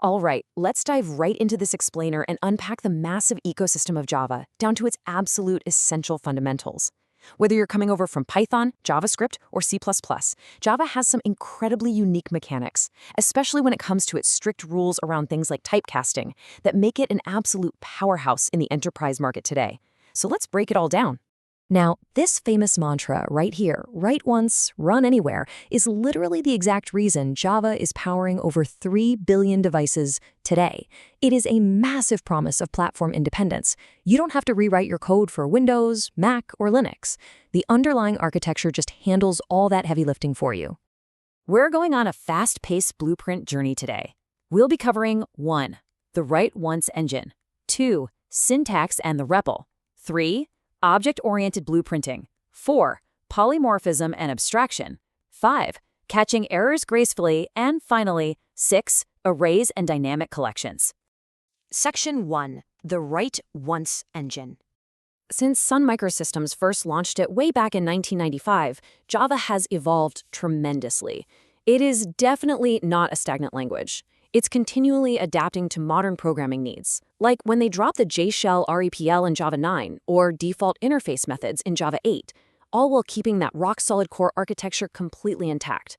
All right, let's dive right into this explainer and unpack the massive ecosystem of Java down to its absolute essential fundamentals. Whether you're coming over from Python, JavaScript, or C++, Java has some incredibly unique mechanics, especially when it comes to its strict rules around things like typecasting, that make it an absolute powerhouse in the enterprise market today. So let's break it all down. Now, this famous mantra right here, write once, run anywhere, is literally the exact reason Java is powering over 3 billion devices today. It is a massive promise of platform independence. You don't have to rewrite your code for Windows, Mac, or Linux. The underlying architecture just handles all that heavy lifting for you. We're going on a fast-paced blueprint journey today. We'll be covering 1. The write once engine. 2. Syntax and the REPL. 3. Object-oriented blueprinting. 4. Polymorphism and abstraction. 5. Catching errors gracefully. And finally, 6. Arrays and dynamic collections. Section 1. The Write Once Engine. Since Sun Microsystems first launched it way back in 1995, Java has evolved tremendously. It is definitely not a stagnant language. It's continually adapting to modern programming needs, like when they dropped the JShell REPL in Java 9 or default interface methods in Java 8, all while keeping that rock-solid core architecture completely intact.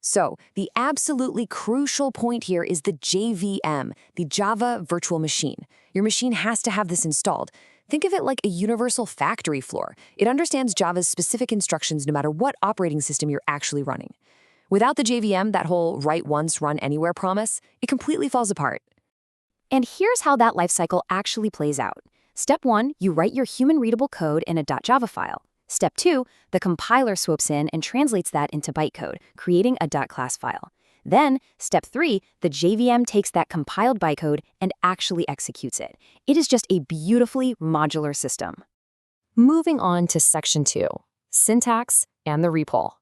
So, the absolutely crucial point here is the JVM, the Java Virtual Machine. Your machine has to have this installed. Think of it like a universal factory floor. It understands Java's specific instructions no matter what operating system you're actually running. Without the JVM, that whole write once, run anywhere promise, it completely falls apart. And here's how that lifecycle actually plays out. Step 1, you write your human-readable code in a .java file. Step 2, the compiler swoops in and translates that into bytecode, creating a .class file. Then, step 3, the JVM takes that compiled bytecode and actually executes it. It is just a beautifully modular system. Moving on to section 2, syntax and the REPL.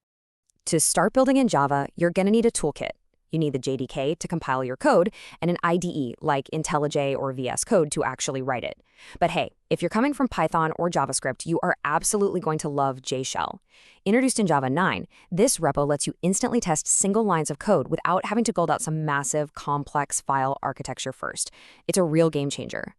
To start building in Java, you're going to need a toolkit. You need the JDK to compile your code and an IDE like IntelliJ or VS Code to actually write it. But hey, if you're coming from Python or JavaScript, you are absolutely going to love JShell. Introduced in Java 9, this repo lets you instantly test single lines of code without having to build out some massive, complex file architecture first. It's a real game changer.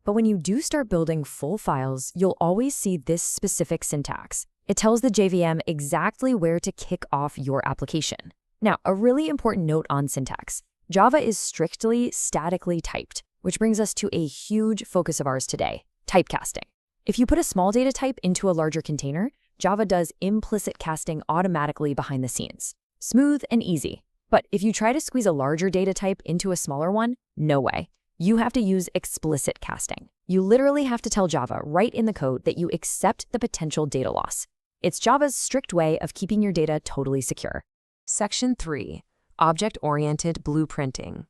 But when you do start building full files, you'll always see this specific syntax. It tells the JVM exactly where to kick off your application. Now, a really important note on syntax. Java is strictly statically typed, which brings us to a huge focus of ours today, typecasting. If you put a small data type into a larger container, Java does implicit casting automatically behind the scenes. Smooth and easy. But if you try to squeeze a larger data type into a smaller one, no way. You have to use explicit casting. You literally have to tell Java right in the code that you accept the potential data loss. It's Java's strict way of keeping your data totally secure. Section 3. Object-oriented blueprinting.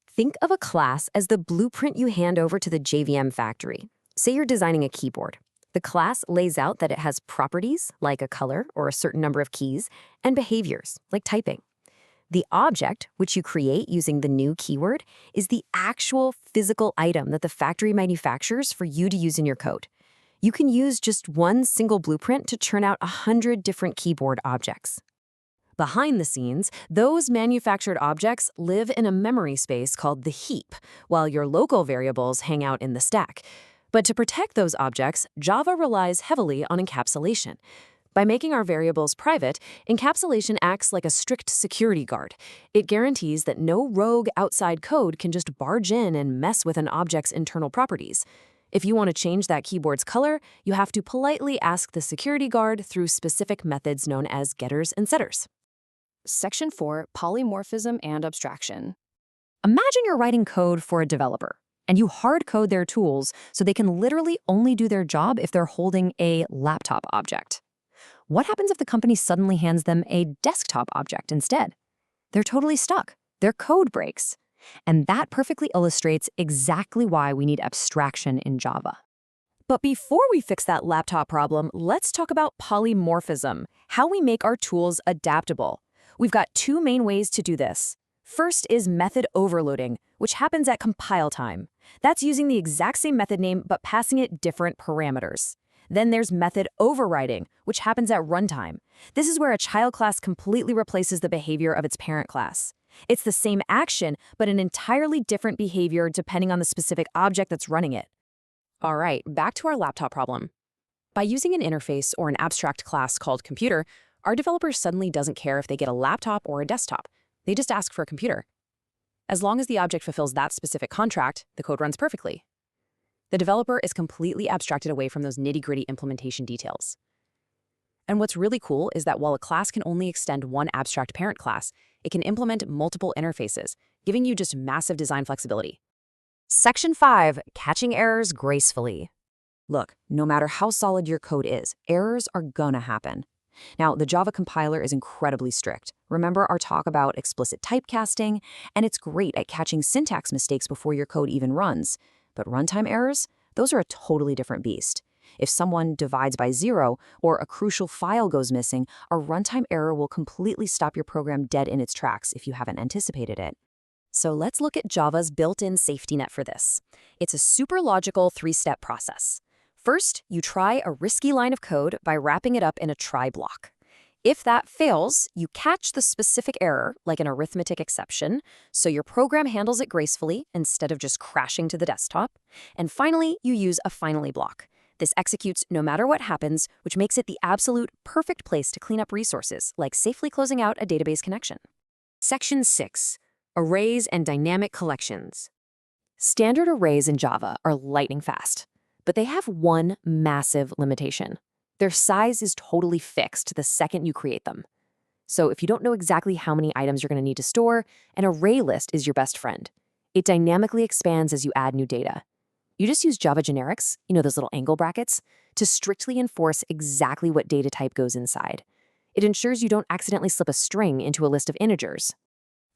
Think of a class as the blueprint you hand over to the JVM factory. Say you're designing a keyboard. The class lays out that it has properties, like a color or a certain number of keys, and behaviors, like typing. The object, which you create using the new keyword, is the actual physical item that the factory manufactures for you to use in your code. You can use just one single blueprint to churn out 100 different keyboard objects. Behind the scenes, those manufactured objects live in a memory space called the heap, while your local variables hang out in the stack. But to protect those objects, Java relies heavily on encapsulation. By making our variables private, encapsulation acts like a strict security guard. It guarantees that no rogue outside code can just barge in and mess with an object's internal properties. If you want to change that keyboard's color, you have to politely ask the security guard through specific methods known as getters and setters. Section 4, Polymorphism and Abstraction. Imagine you're writing code for a developer, and you hard code their tools so they can literally only do their job if they're holding a laptop object. What happens if the company suddenly hands them a desktop object instead? They're totally stuck. Their code breaks. And that perfectly illustrates exactly why we need abstraction in Java. But before we fix that laptop problem, let's talk about polymorphism, how we make our tools adaptable. We've got two main ways to do this. First is method overloading, which happens at compile time. That's using the exact same method name but passing it different parameters. Then there's method overriding, which happens at runtime. This is where a child class completely replaces the behavior of its parent class. It's the same action, but an entirely different behavior depending on the specific object that's running it. All right, back to our laptop problem. By using an interface or an abstract class called computer, our developer suddenly doesn't care if they get a laptop or a desktop. They just ask for a computer. As long as the object fulfills that specific contract, the code runs perfectly. The developer is completely abstracted away from those nitty-gritty implementation details. And what's really cool is that while a class can only extend one abstract parent class, it can implement multiple interfaces, giving you just massive design flexibility. Section 5. Catching errors gracefully. Look, no matter how solid your code is, errors are gonna happen. Now, the Java compiler is incredibly strict. Remember our talk about explicit typecasting? And it's great at catching syntax mistakes before your code even runs. But runtime errors? Those are a totally different beast. If someone divides by 0 or a crucial file goes missing, a runtime error will completely stop your program dead in its tracks if you haven't anticipated it. So let's look at Java's built-in safety net for this. It's a super logical 3-step process. First, you try a risky line of code by wrapping it up in a try block. If that fails, you catch the specific error, like an arithmetic exception, so your program handles it gracefully instead of just crashing to the desktop. And finally, you use a finally block. This executes no matter what happens, which makes it the absolute perfect place to clean up resources, like safely closing out a database connection. Section 6. Arrays and dynamic collections. Standard arrays in Java are lightning fast, but they have one massive limitation. Their size is totally fixed the second you create them. So if you don't know exactly how many items you're going to need to store, an array list is your best friend. It dynamically expands as you add new data. You just use Java generics, those little angle brackets, to strictly enforce exactly what data type goes inside. It ensures you don't accidentally slip a string into a list of integers.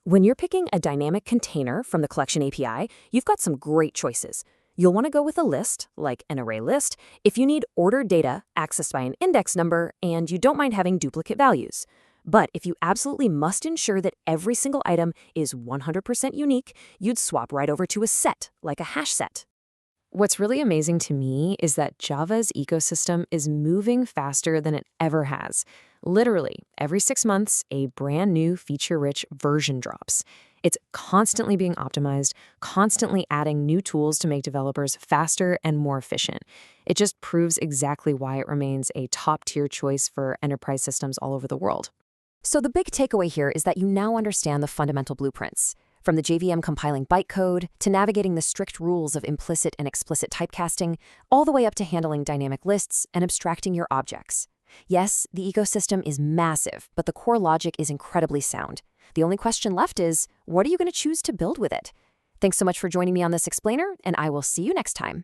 When you're picking a dynamic container from the collection API, you've got some great choices. You'll want to go with a list, like an array list, if you need ordered data accessed by an index number and you don't mind having duplicate values. But if you absolutely must ensure that every single item is 100% unique, you'd swap right over to a set, like a hash set. What's really amazing to me is that Java's ecosystem is moving faster than it ever has. Literally, every 6 months, a brand new feature-rich version drops. It's constantly being optimized, constantly adding new tools to make developers faster and more efficient. It just proves exactly why it remains a top-tier choice for enterprise systems all over the world. So the big takeaway here is that you now understand the fundamental blueprints. From the JVM compiling bytecode to navigating the strict rules of implicit and explicit typecasting, all the way up to handling dynamic lists and abstracting your objects. Yes, the ecosystem is massive, but the core logic is incredibly sound. The only question left is, what are you going to choose to build with it? Thanks so much for joining me on this explainer, and I will see you next time.